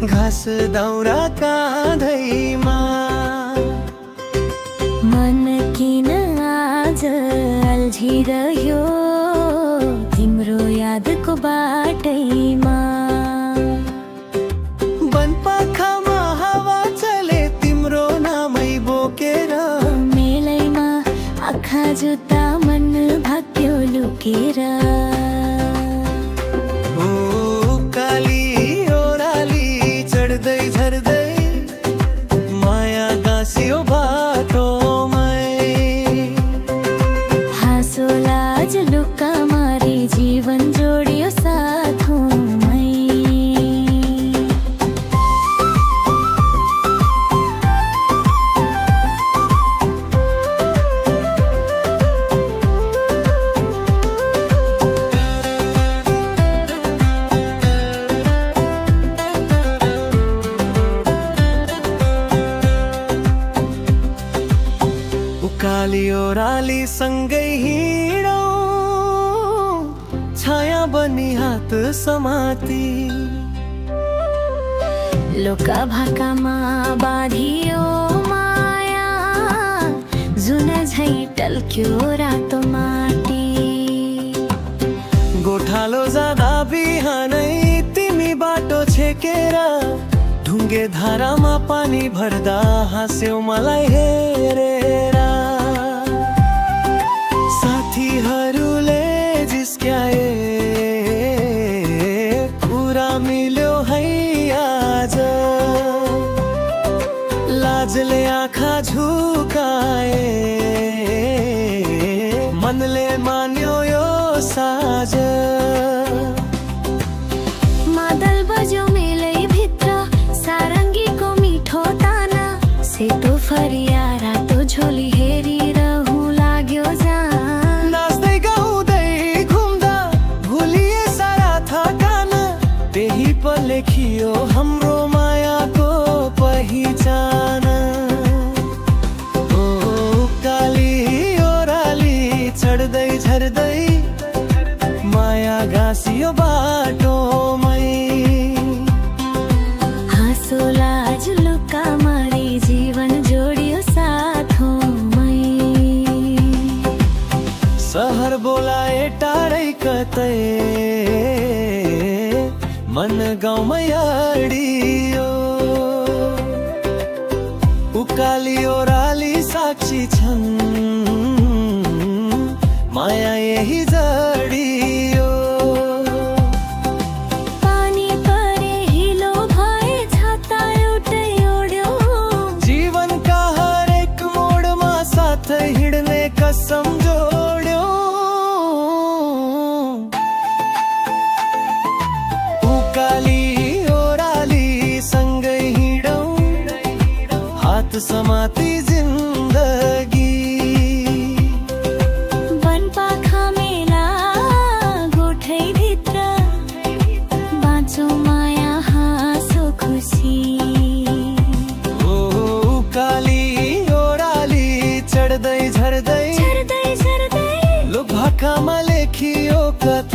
घाँस दाउरा काँधैमा। मन किन आज अल्झिरह्यो तिम्रो यादको बाटैमा। वनपाखामा हावा चले तिम्रो नामै बोकेर। मेलैमा आँखा जुत्ता मन भाग्यो लुकेर। उकाली ओह्राली चढ्दै झर्दै माया गाँसियो बाटोमै। हाँसो लाज लुक्का मारी जीवन जोडियो साथमै। उकाली ओह्राली सँगै हिँडौँ छाया बनी हात समाती। लोका भाकामा बाँधियो माया जुन झै टल्क्यो रातो माटी। गोठालो जाँदा बिहानै तिमी बाटो छेकेर। ढुङ्गे धारामा पानी भर्दा हाँस्यौ मलाई हेरेर। साथीहरूले जिस्क्याए कुरा मिल्यो है आज। लाजले आँखा झुकाए मनले मान्यो यो साझ। मादल बज्यो मेलै भित्र सारङ्गीको मिठो ताना। सेतो फरिया रातो झोली हेरिरहँ लाग्यो जान। नाच्दै गाउँदै घुम्दा भुलिए सारा थकान। त्यही पल लेखियो हाम्रो मायाको पहिचान। उकाली ओह्राली चढ्दै झर्दै माया गाँसियो बाटोमै। हाँसो लाज लुक्का मारी जीवन जोडियो साथमै। सहर बोलाए टाढै कतै मन गाउँमै अडियो। उकाली ओह्राली साक्षी छन् माया यही जडियो। पानी परे हिलो भए छाता एउटै ओढ्यो। जीवनका हरेक मोडमा साथ हिँड्ने कसम जोड्यो। उकाली ओह्राली सँगै हिँडौँ हात समाती जिन्दगी। वनपाखा मेला गोठै भित्र बाँचो माया हाँसो खुसी। उकाली ओह्राली चढ्दै झर्दै झर्दै झर्दै लोक भाकामा लेखियो कथा।